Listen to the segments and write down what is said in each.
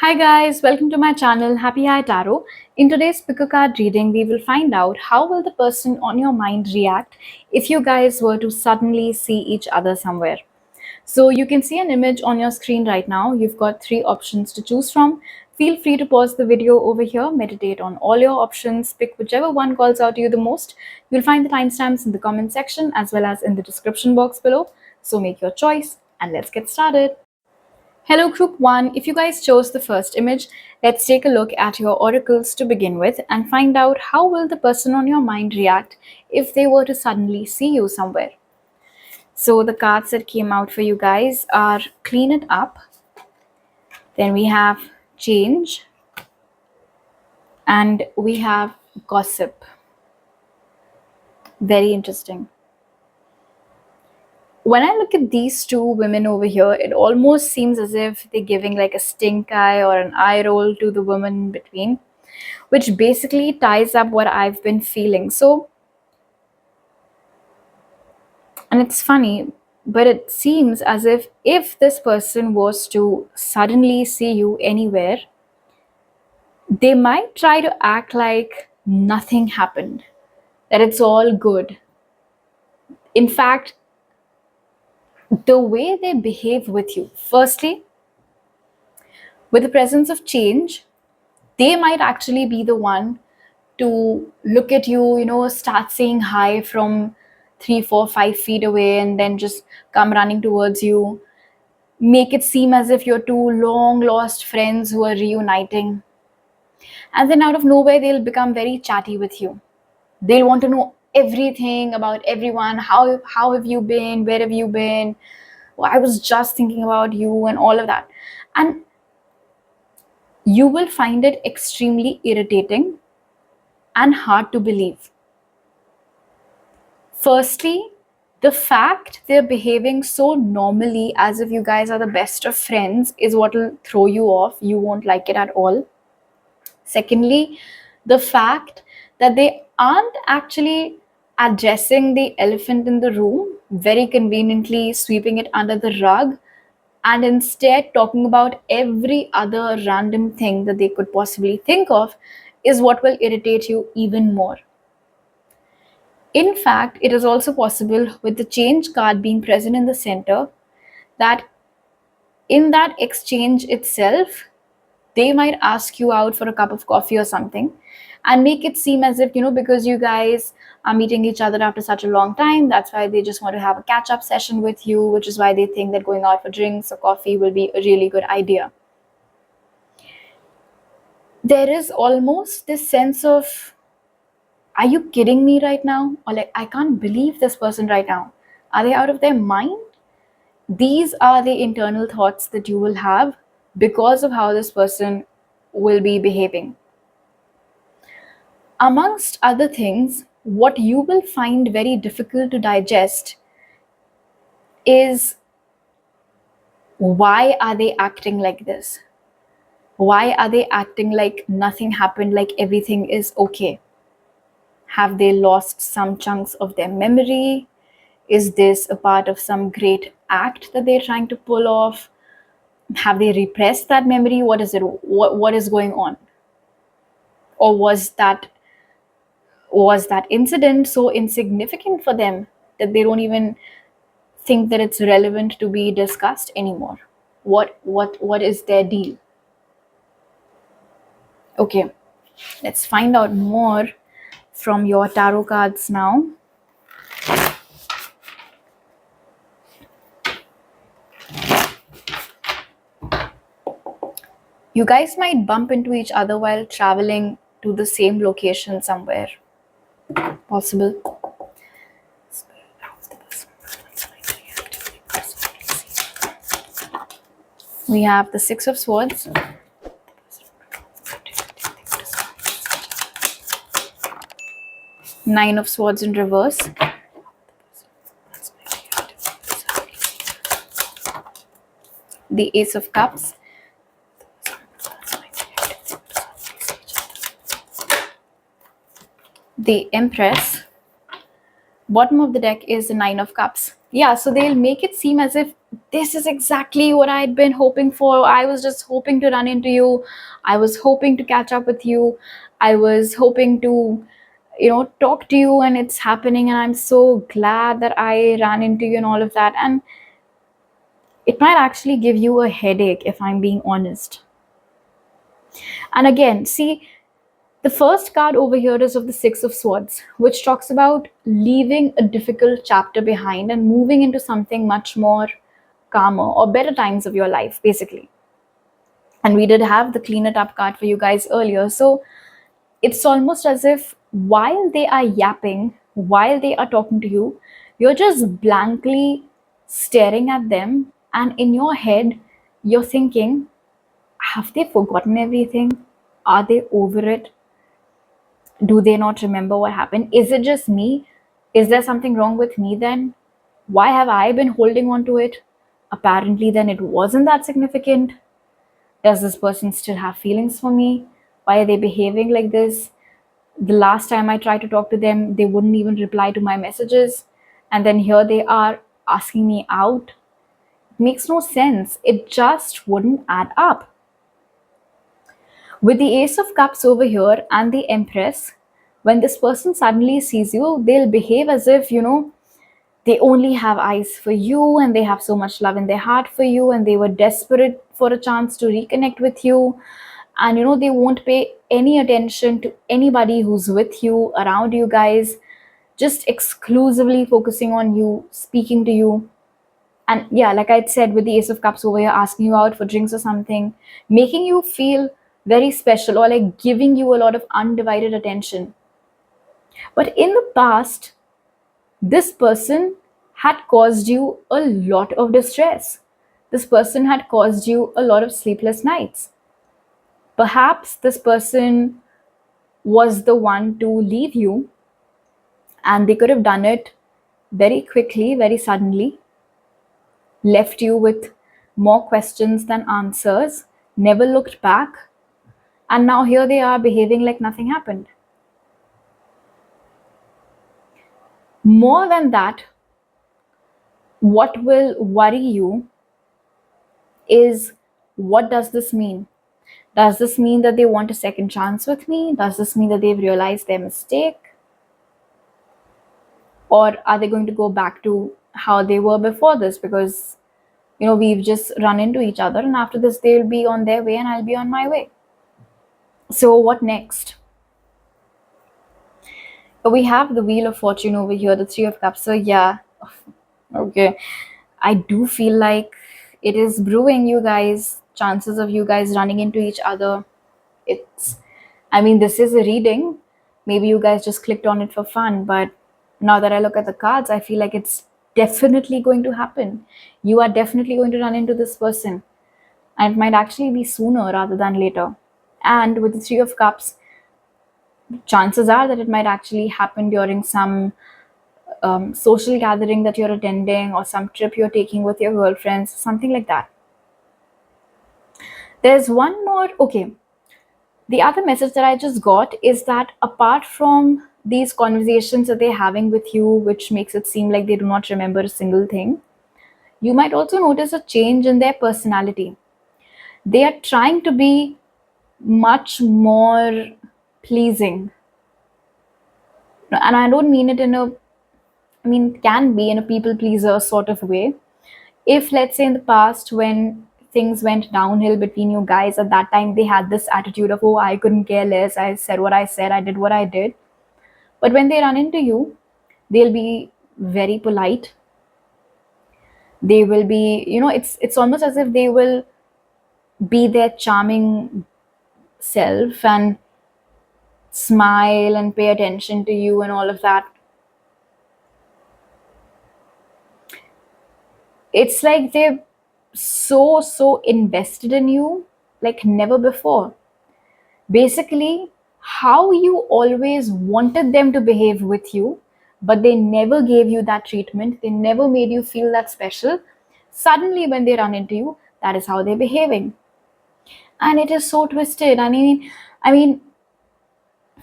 Hi guys, welcome to my channel Happy Eye Tarot. In today's pickacard reading, we will find out how will the person on your mind react if you guys were to suddenly see each other somewhere. So you can see an image on your screen right now. You've got three options to choose from. Feel free to pause the video over here, meditate on all your options, pick whichever one calls out to you the most. You'll find the timestamps in the comment section as well as in the description box below. So make your choice and let's get started. Hello group 1, if you guys chose the first image, let's take a look at your oracles to begin with and find out how will the person on your mind react if they were to suddenly see you somewhere. So the cards that came out for you guys are Clean It Up, then we have Change, and we have Gossip. Very interesting. When I look at these two women over here, it almost seems as if they're giving like a stink eye or an eye roll to the woman in between, which basically ties up what I've been feeling. So, and it's funny, but it seems as if this person was to suddenly see you anywhere, they might try to act like nothing happened, that it's all good. In fact, the way they behave with you, firstly, with the presence of change, they might actually be the one to look at you, start saying hi from 3, 4, 5 feet away and then just come running towards you, make it seem as if you're two long lost friends who are reuniting. And then out of nowhere, they'll become very chatty with you. They'll want to know everything about everyone. How have you been? Where have you been? Well, I was just thinking about you and all of that. And you will find it extremely irritating and hard to believe. Firstly, the fact they're behaving so normally as if you guys are the best of friends is what will throw you off. You won't like it at all. Secondly, the fact that they aren't actually addressing the elephant in the room, very conveniently sweeping it under the rug, and instead talking about every other random thing that they could possibly think of, is what will irritate you even more. In fact, it is also possible, with the change card being present in the center, that in that exchange itself, they might ask you out for a cup of coffee or something and make it seem as if, because you guys are meeting each other after such a long time, that's why they just want to have a catch-up session with you, which is why they think that going out for drinks or coffee will be a really good idea. There is almost this sense of, are you kidding me right now? Or like, I can't believe this person right now. Are they out of their mind? These are the internal thoughts that you will have because of how this person will be behaving. Amongst other things, what you will find very difficult to digest is, why are they acting like this? Why are they acting like nothing happened, like everything is okay? Have they lost some chunks of their memory? Is this a part of some great act that they're trying to pull off? Have they repressed that memory? What is it? What is going on? Or was that incident so insignificant for them that they don't even think that it's relevant to be discussed anymore? What is their deal? Okay, let's find out more from your tarot cards now. You guys might bump into each other while traveling to the same location somewhere. Possible. We have the Six of Swords, Nine of Swords in reverse, the Ace of Cups, the Empress, Bottom of the deck is the Nine of Cups. Yeah, so they'll make it seem as if this is exactly what I'd been hoping for. I was just hoping to run into you. I was hoping to catch up with you. I was hoping to, talk to you, and it's happening, and I'm so glad that I ran into you and all of that. And it might actually give you a headache, if I'm being honest. And again, see, the first card over here is of the Six of Swords, which talks about leaving a difficult chapter behind and moving into something much more calmer or better times of your life, basically. And we did have the Clean It Up card for you guys earlier. So it's almost as if while they are yapping, while they are talking to you, you're just blankly staring at them. And in your head, you're thinking, have they forgotten everything? Are they over it? Do they not remember what happened? Is it just me? Is there something wrong with me then? Why have I been holding on to it? Apparently, then it wasn't that significant. Does this person still have feelings for me? Why are they behaving like this? The last time I tried to talk to them, they wouldn't even reply to my messages. And then here they are asking me out. It makes no sense. It just wouldn't add up. With the Ace of Cups over here and the Empress, when this person suddenly sees you, they'll behave as if, they only have eyes for you and they have so much love in their heart for you and they were desperate for a chance to reconnect with you. And, they won't pay any attention to anybody who's with you, around you guys, just exclusively focusing on you, speaking to you. And yeah, like I said, with the Ace of Cups over here, asking you out for drinks or something, making you feel very special or like giving you a lot of undivided attention. But in the past, this person had caused you a lot of distress. This person had caused you a lot of sleepless nights. Perhaps this person was the one to leave you, and they could have done it very quickly, very suddenly, left you with more questions than answers, never looked back, and now here they are behaving like nothing happened. More than that, what will worry you is, what does this mean? Does this mean that they want a second chance with me? Does this mean that they've realized their mistake? Or are they going to go back to how they were before this? Because, we've just run into each other, and after this, they'll be on their way and I'll be on my way. So, what next? We have the Wheel of Fortune over here, the Three of Cups. So, yeah, okay. I do feel like it is brewing, you guys. Chances of you guys running into each other. This is a reading. Maybe you guys just clicked on it for fun, but now that I look at the cards, I feel like it's definitely going to happen. You are definitely going to run into this person, and it might actually be sooner rather than later. And with the Three of Cups, chances are that it might actually happen during some social gathering that you're attending or some trip you're taking with your girlfriends, something like that. There's one more. Okay. The other message that I just got is that apart from these conversations that they're having with you, which makes it seem like they do not remember a single thing, you might also notice a change in their personality. They are trying to be much more pleasing. And I don't mean it can be in a people pleaser sort of way. If, let's say, in the past, when things went downhill between you guys, at that time they had this attitude of, oh, I couldn't care less, I said what I said, I did what I did. But when they run into you, they'll be very polite. They will be, it's almost as if they will be their charming self and smile and pay attention to you and all of that. It's like they're so invested in you like never before. Basically, how you always wanted them to behave with you, but they never gave you that treatment, they never made you feel that special. Suddenly, when they run into you, that is how they're behaving. And it is so twisted. I mean,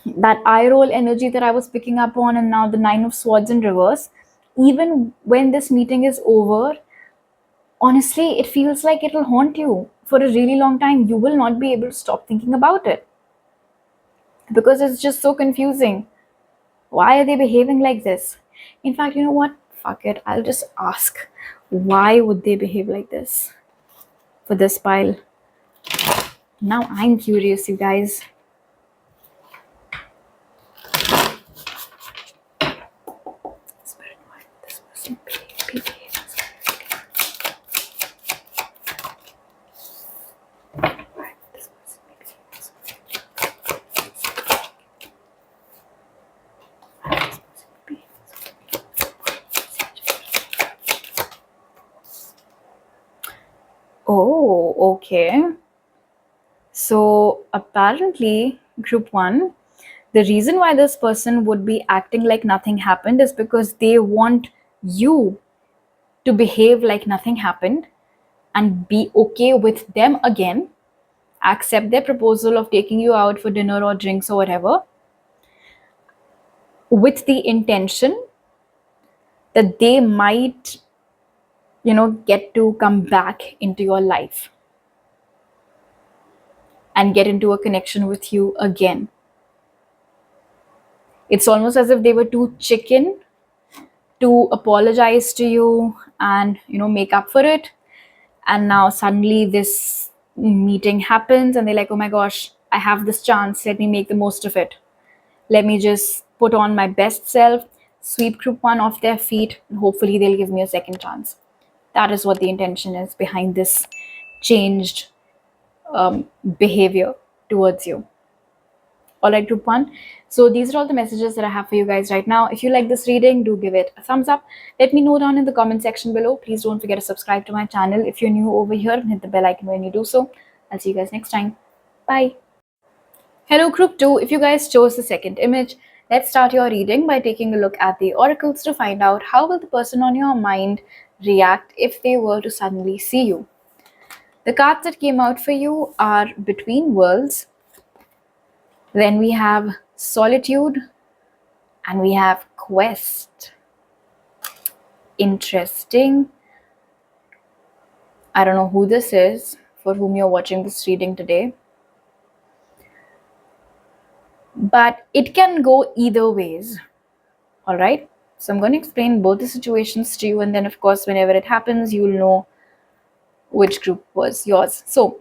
That eye roll energy that I was picking up on, and now the Nine of Swords in reverse. Even when this meeting is over, honestly, it feels like it'll haunt you for a really long time. You will not be able to stop thinking about it because it's just so confusing. Why are they behaving like this? In fact, you know what? Fuck it. I'll just ask. Why would they behave like this for this pile? Now I'm curious, you guys. Spirit, why would this person behave? Oh, okay. So apparently, group one, the reason why this person would be acting like nothing happened is because they want you to behave like nothing happened and be okay with them again, accept their proposal of taking you out for dinner or drinks or whatever, with the intention that they might, get to come back into your life and get into a connection with you again. It's almost as if they were too chicken to apologize to you and make up for it. And now suddenly this meeting happens and they're like, oh my gosh, I have this chance, let me make the most of it. Let me just put on my best self, sweep group one off their feet, and hopefully they'll give me a second chance. That is what the intention is behind this changed behavior towards you. All right, group one. So these are all the messages that I have for you guys right now. If you like this reading, do give it a thumbs up. Let me know down in the comment section below. Please don't forget to subscribe to my channel if you're new over here, and hit the bell icon when you do so. I'll see you guys next time. Bye. Hello, group two. If you guys chose the second image, let's start your reading by taking a look at the oracles to find out how will the person on your mind react if they were to suddenly see you. The cards that came out for you are Between Worlds. Then we have Solitude, and we have Quest. Interesting. I don't know who this is for whom you're watching this reading today, but it can go either ways. All right. So I'm going to explain both the situations to you, and then of course, whenever it happens, you'll know which group was yours. So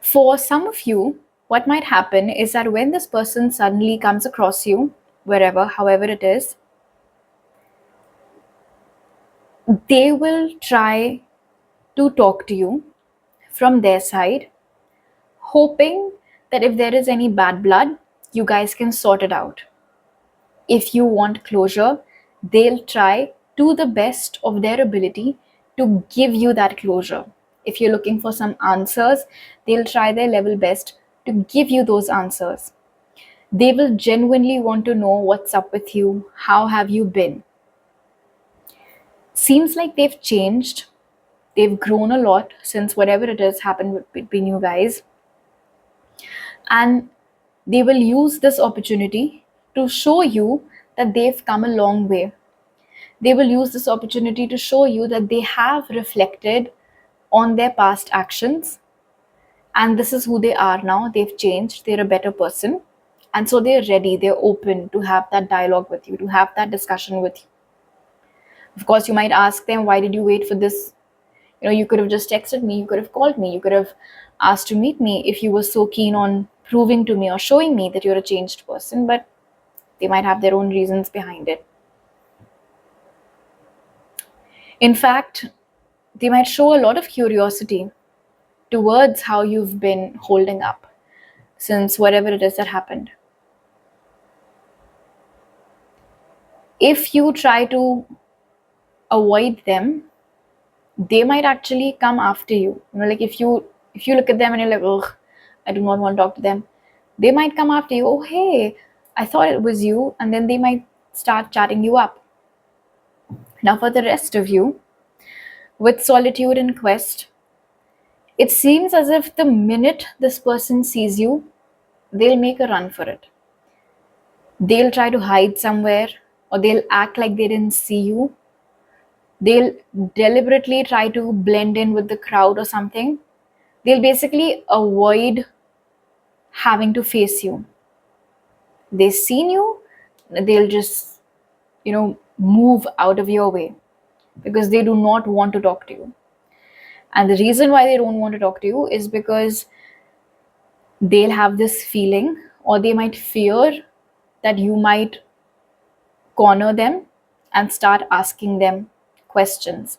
for some of you, what might happen is that when this person suddenly comes across you, wherever, however it is, they will try to talk to you from their side, hoping that if there is any bad blood, you guys can sort it out. If you want closure, they'll try to the best of their ability to give you that closure. If you're looking for some answers, they'll try their level best to give you those answers. They will genuinely want to know what's up with you, how have you been. Seems like they've changed. They've grown a lot since whatever it is happened between you guys. And they will use this opportunity to show you that they've come a long way. They will use this opportunity to show you that they have reflected on their past actions, and this is who they are now. They've changed, they're a better person, and so they're ready, they're open to have that dialogue with you, to have that discussion with you. Of course, you might ask them, why did you wait for this? You could have just texted me, you could have called me, you could have asked to meet me if you were so keen on proving to me or showing me that you're a changed person, but they might have their own reasons behind it. In fact, they might show a lot of curiosity towards how you've been holding up since whatever it is that happened. If you try to avoid them, they might actually come after you. Like if you look at them and you're like, ugh, I do not want to talk to them, they might come after you. Oh, hey, I thought it was you. And then they might start chatting you up. Now for the rest of you, with Solitude and Quest, it seems as if the minute this person sees you, they'll make a run for it. They'll try to hide somewhere, or they'll act like they didn't see you. They'll deliberately try to blend in with the crowd or something. They'll basically avoid having to face you. They've seen you, they'll just, move out of your way because they do not want to talk to you. And the reason why they don't want to talk to you is because they'll have this feeling, or they might fear that you might corner them and start asking them questions,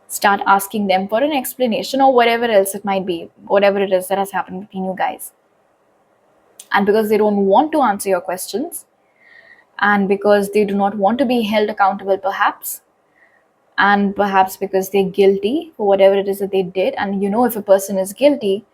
start asking them for an explanation or whatever else it might be, whatever it is that has happened between you guys. And because they don't want to answer your questions, and because they do not want to be held accountable perhaps, and perhaps because they're guilty for whatever it is that they did, and if a person is guilty,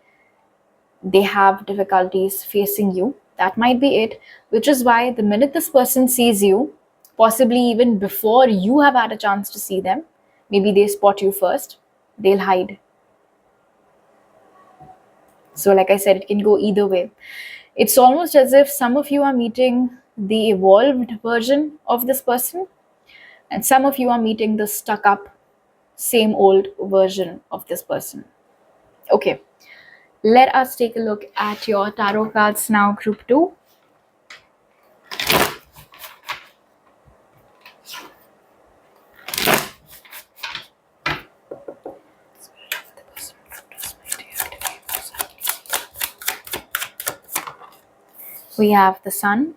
they have difficulties facing you. That might be it, which is why the minute this person sees you, possibly even before you have had a chance to see them, maybe they spot you first, they'll hide. So like I said, it can go either way. It's almost as if some of you are meeting the evolved version of this person, and some of you are meeting the stuck up, same old version of this person. Okay, let us take a look at your tarot cards now, group 2. We have the Sun,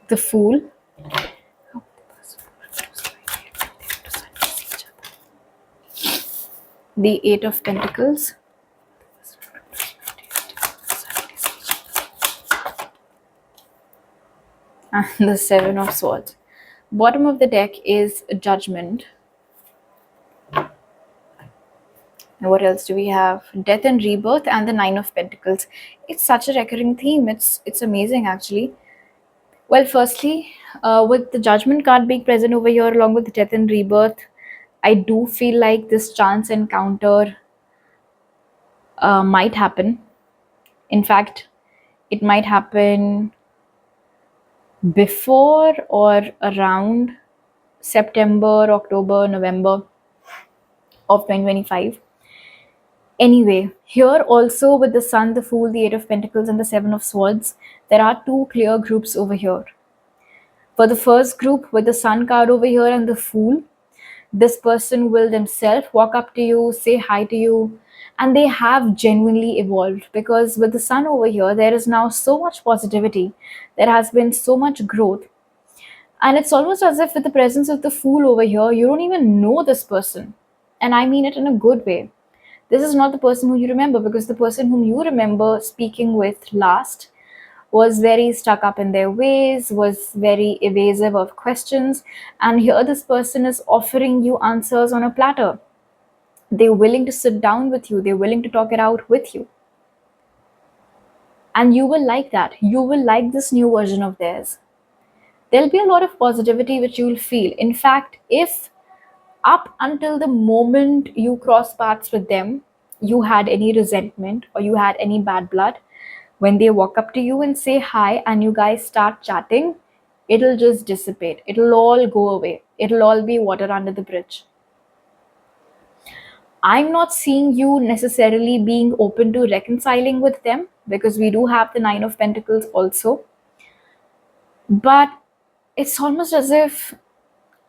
the Fool, the Eight of Pentacles, and the Seven of Swords. Bottom of the deck is Judgment. And what else do we have? Death and Rebirth, and the Nine of Pentacles. It's such a recurring theme. It's amazing actually. Well, firstly, with the Judgment card being present over here along with Death and Rebirth, I do feel like this chance encounter might happen. In fact, it might happen before or around September, October, November of 2025. Anyway, here also with the Sun, the Fool, the Eight of Pentacles, and the Seven of Swords, there are two clear groups over here. For the first group, with the Sun card over here and the Fool, this person will themselves walk up to you, say hi to you, and they have genuinely evolved, because with the Sun over here, there is now so much positivity. There has been so much growth. And it's almost as if with the presence of the Fool over here, you don't even know this person. And I mean it in a good way. This is not the person who you remember, because the person whom you remember speaking with last was very stuck up in their ways, was very evasive of questions. And here this person is offering you answers on a platter. They're willing to sit down with you. They're willing to talk it out with you. And you will like that. You will like this new version of theirs. There'll be a lot of positivity which you'll feel. In fact, if up until the moment you cross paths with them, you had any resentment or you had any bad blood, when they walk up to you and say hi and you guys start chatting, it'll just dissipate. It'll all go away. It'll all be water under the bridge. I'm not seeing you necessarily being open to reconciling with them, because we do have the Nine of Pentacles also. But it's almost as if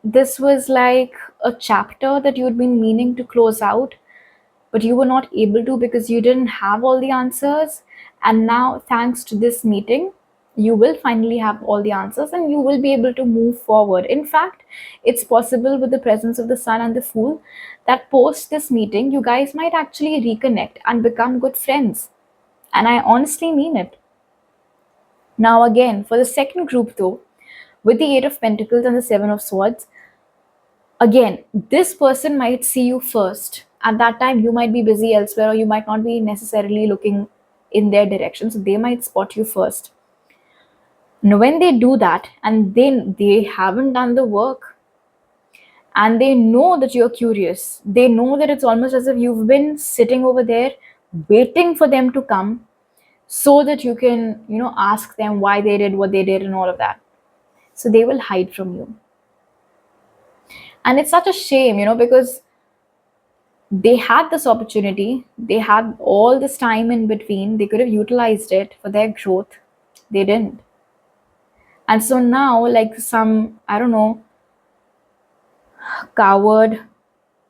this was like a chapter that you'd been meaning to close out, but you were not able to because you didn't have all the answers. And now, thanks to this meeting, you will finally have all the answers and you will be able to move forward. In fact, it's possible with the presence of the Sun and the Fool that post this meeting, you guys might actually reconnect and become good friends. And I honestly mean it. Now again, for the second group though, with the Eight of Pentacles and the Seven of Swords, again, this person might see you first. At that time, you might be busy elsewhere, or you might not be necessarily looking in their direction. So they might spot you first. And when they do that and then they haven't done the work, and they know that you're curious, they know that it's almost as if you've been sitting over there waiting for them to come so that you can, ask them why they did what they did and all of that. So they will hide from you. And it's such a shame, because they had this opportunity, they had all this time in between, they could have utilized it for their growth. They didn't. And so now, like some, I don't know, coward,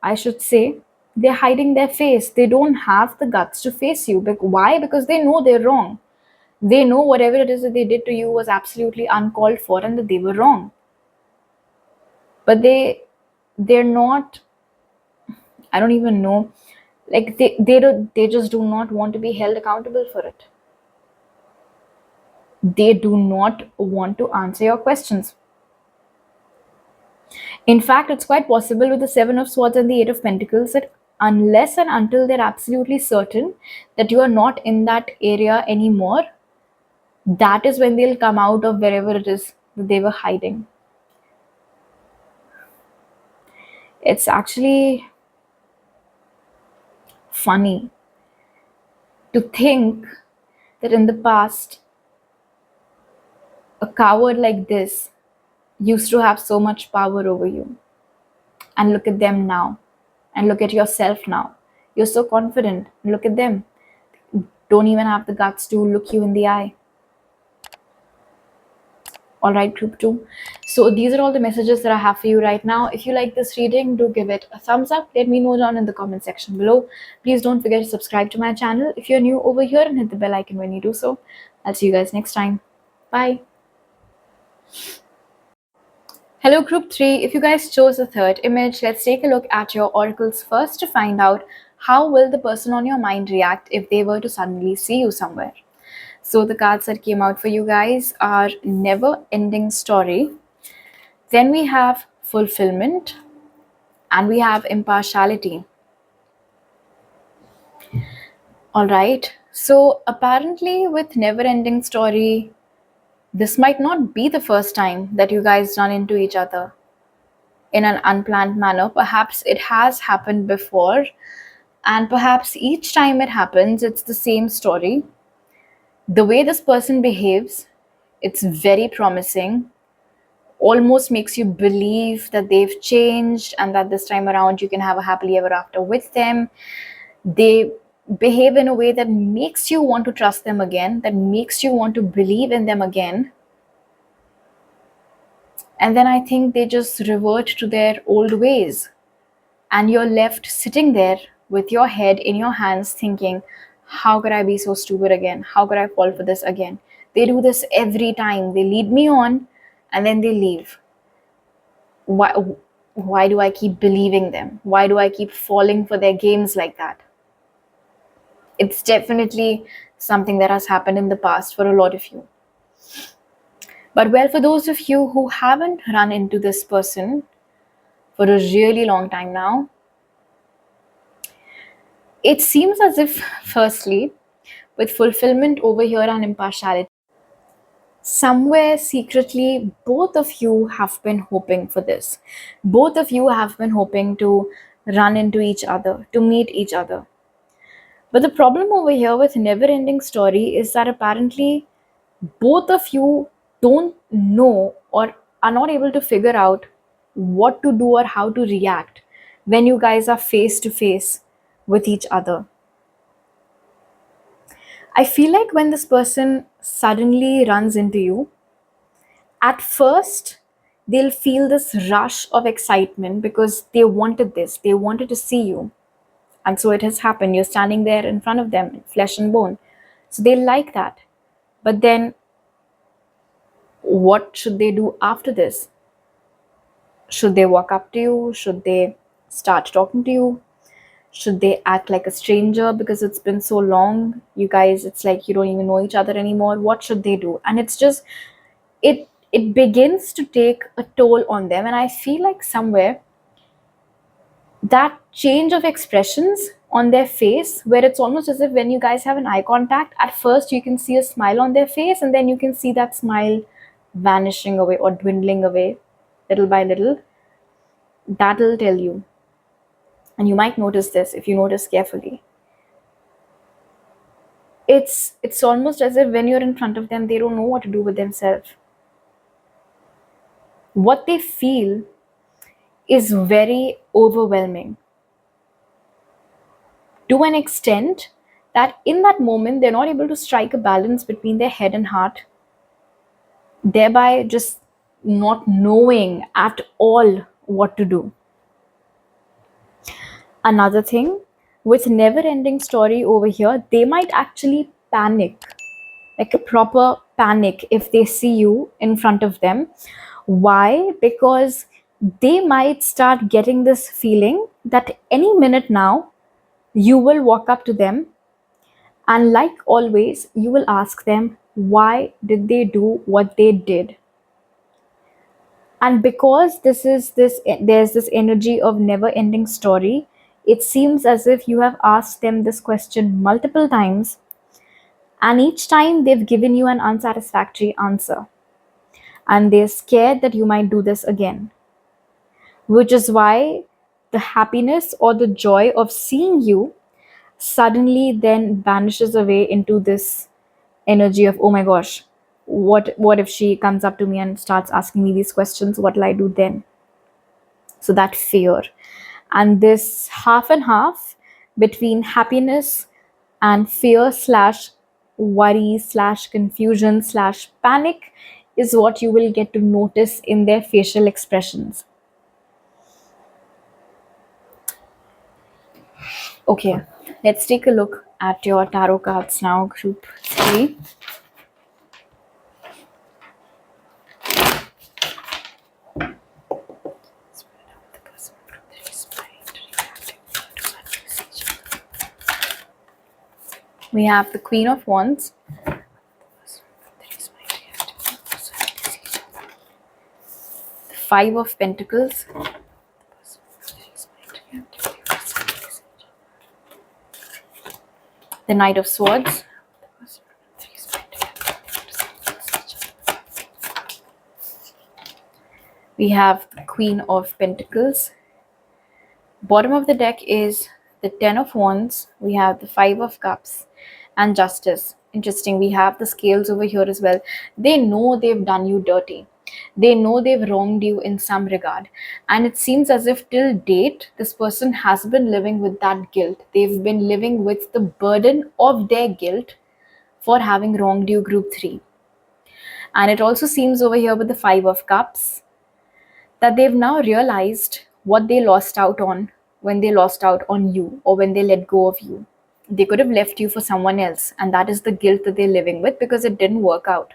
I should say, they're hiding their face. They don't have the guts to face you. Why? Because they know they're wrong. They know whatever it is that they did to you was absolutely uncalled for and that they were wrong. But they're not, I don't even know, like they just do not want to be held accountable for it. They do not want to answer your questions. In fact, it's quite possible with the Seven of Swords and the Eight of Pentacles that unless and until they're absolutely certain that you are not in that area anymore, that is when they'll come out of wherever it is that they were hiding. It's actually funny to think that in the past, a coward like this used to have so much power over you. And look at them now. And look at yourself now. You're so confident. Look at them. Don't even have the guts to look you in the eye. All right, group 2. So these are all the messages that I have for you right now. If you like this reading, do give it a thumbs up. Let me know down in the comment section below. Please don't forget to subscribe to my channel if you're new over here, and hit the bell icon when you do so. I'll see you guys next time. Bye. Hello group 3, if you guys chose the third image, let's take a look at your oracles first to find out how will the person on your mind react if they were to suddenly see you somewhere. So the cards that came out for you guys are Never Ending Story, then we have Fulfillment, and we have Impartiality. Alright, so apparently with Never Ending Story, this might not be the first time that you guys run into each other in an unplanned manner. Perhaps it has happened before, and perhaps each time it happens, it's the same story. The way this person behaves, it's very promising, almost makes you believe that they've changed and that this time around you can have a happily ever after with them. They behave in a way that makes you want to trust them again, that makes you want to believe in them again. And then I think they just revert to their old ways. And you're left sitting there with your head in your hands thinking, how could I be so stupid again? How could I fall for this again? They do this every time. They lead me on and then they leave. Why do I keep believing them? Why do I keep falling for their games like that? It's definitely something that has happened in the past for a lot of you. But well, for those of you who haven't run into this person for a really long time now, it seems as if, firstly, with Fulfillment over here and Impartiality, somewhere secretly, both of you have been hoping for this. Both of you have been hoping to run into each other, to meet each other. But the problem over here with Never Ending Story is that apparently both of you don't know or are not able to figure out what to do or how to react when you guys are face to face with each other. I feel like when this person suddenly runs into you, at first they'll feel this rush of excitement because they wanted this, they wanted to see you. And so it has happened. You're standing there in front of them, flesh and bone. So they like that. But then what should they do after this? Should they walk up to you? Should they start talking to you? Should they act like a stranger because it's been so long? You guys, it's like you don't even know each other anymore. What should they do? And it's just, it begins to take a toll on them. And I feel like somewhere that change of expressions on their face, where it's almost as if when you guys have an eye contact, at first you can see a smile on their face and then you can see that smile vanishing away or dwindling away little by little, that'll tell you. And you might notice this if you notice carefully. It's almost as if when you're in front of them, they don't know what to do with themselves. What they feel is very overwhelming, to an extent that in that moment they're not able to strike a balance between their head and heart, thereby just not knowing at all what to do. Another thing, with never ending story over here, they might actually panic, like a proper panic, if they see you in front of them. Why? Because they might start getting this feeling that any minute now you will walk up to them, and like always you will ask them why did they do what they did. And because there's this energy of never ending story, it seems as if you have asked them this question multiple times, and each time they've given you an unsatisfactory answer, and they're scared that you might do this again, which is why the happiness or the joy of seeing you suddenly then vanishes away into this energy of, oh my gosh, what if she comes up to me and starts asking me these questions, what'll I do then? So that fear, and this half and half between happiness and fear slash worry slash confusion slash panic is what you will get to notice in their facial expressions. Okay, let's take a look at your tarot cards now, group 3. We have the Queen of Wands, the Five of Pentacles, the Knight of Swords, we have the Queen of Pentacles. Bottom of the deck is the Ten of Wands, we have the Five of Cups, and Justice. Interesting, we have the Scales over here as well. They know they've done you dirty. They know they've wronged you in some regard. And it seems as if till date, this person has been living with that guilt. They've been living with the burden of their guilt for having wronged you, group 3. And it also seems over here with the Five of Cups that they've now realized what they lost out on when they lost out on you, or when they let go of you. They could have left you for someone else, and that is the guilt that they're living with, because it didn't work out.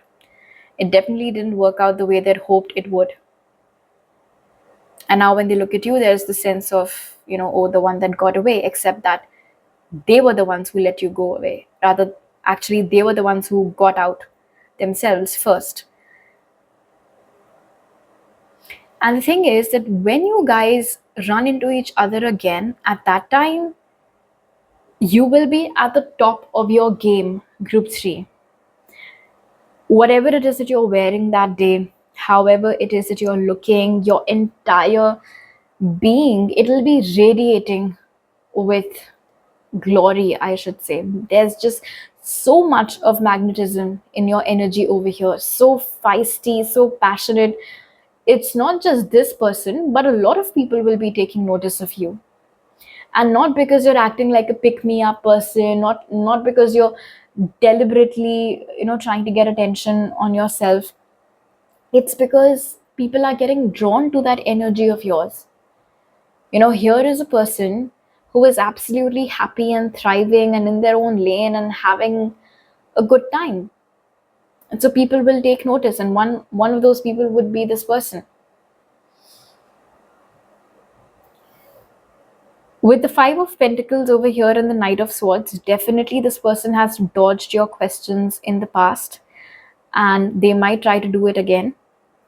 It definitely didn't work out the way they'd hoped it would. And now when they look at you, there's the sense of, oh, the one that got away, except that they were the ones who let you go away. Rather, actually, they were the ones who got out themselves first. And the thing is that when you guys run into each other again, at that time, you will be at the top of your game, group 3. Whatever it is that you're wearing that day, however it is that you're looking, your entire being, it'll be radiating with glory, I should say. There's just so much of magnetism in your energy over here. So feisty, so passionate. It's not just this person, but a lot of people will be taking notice of you. And not because you're acting like a pick-me-up person, not because you're deliberately, trying to get attention on yourself. It's because people are getting drawn to that energy of yours. Here is a person who is absolutely happy and thriving and in their own lane and having a good time. And so people will take notice, and one of those people would be this person. With the Five of Pentacles over here and the Knight of Swords, definitely this person has dodged your questions in the past, and they might try to do it again.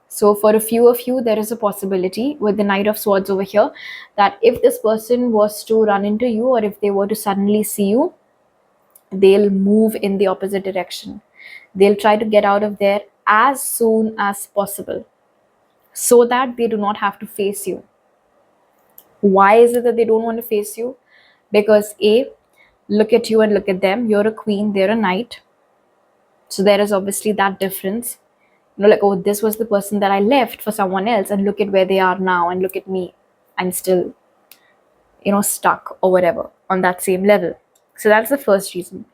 So for a few of you, there is a possibility with the Knight of Swords over here that if this person was to run into you, or if they were to suddenly see you, they'll move in the opposite direction. They'll try to get out of there as soon as possible so that they do not have to face you. Why is it that they don't want to face you? Because A, look at you and look at them. You're a queen, they're a knight. So there is obviously that difference. Like, oh, this was the person that I left for someone else, and look at where they are now, and look at me. I'm still, stuck or whatever on that same level. So that's the first reason.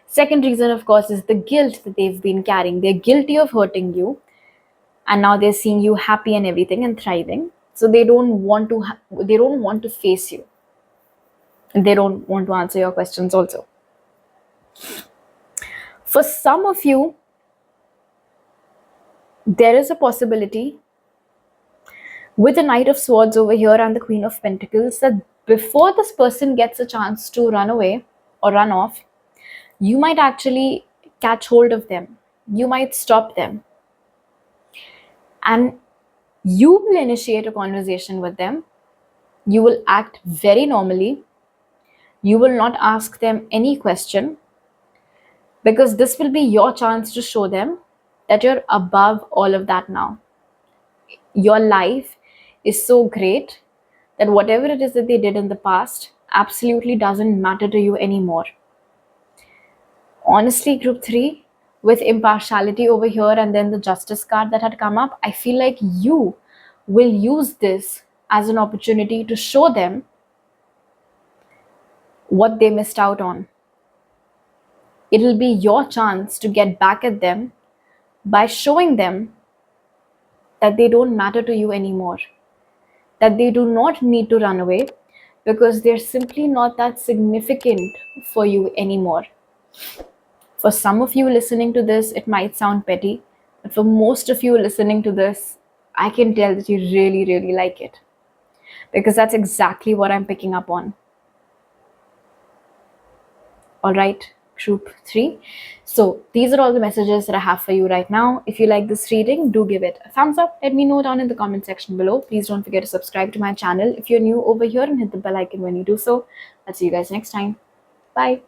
Second reason, of course, is the guilt that they've been carrying. They're guilty of hurting you, and now they're seeing you happy and everything and thriving. So they don't want to face you. And they don't want to answer your questions also. For some of you, there is a possibility with the Knight of Swords over here and the Queen of Pentacles that before this person gets a chance to run away or run off, you might actually catch hold of them. You might stop them. And you will initiate a conversation with them. You will act very normally. You will not ask them any question, because this will be your chance to show them that you're above all of that now. Your life is so great that whatever it is that they did in the past absolutely doesn't matter to you anymore. Honestly, group 3, with impartiality over here and then the justice card that had come up, I feel like you will use this as an opportunity to show them what they missed out on. It'll be your chance to get back at them by showing them that they don't matter to you anymore, that they do not need to run away because they're simply not that significant for you anymore. For some of you listening to this, it might sound petty, but for most of you listening to this, I can tell that you really, really like it, because that's exactly what I'm picking up on. All right, group 3. So these are all the messages that I have for you right now. If you like this reading, do give it a thumbs up. Let me know down in the comment section below. Please don't forget to subscribe to my channel if you're new over here, and hit the bell icon when you do so. I'll see you guys next time. Bye.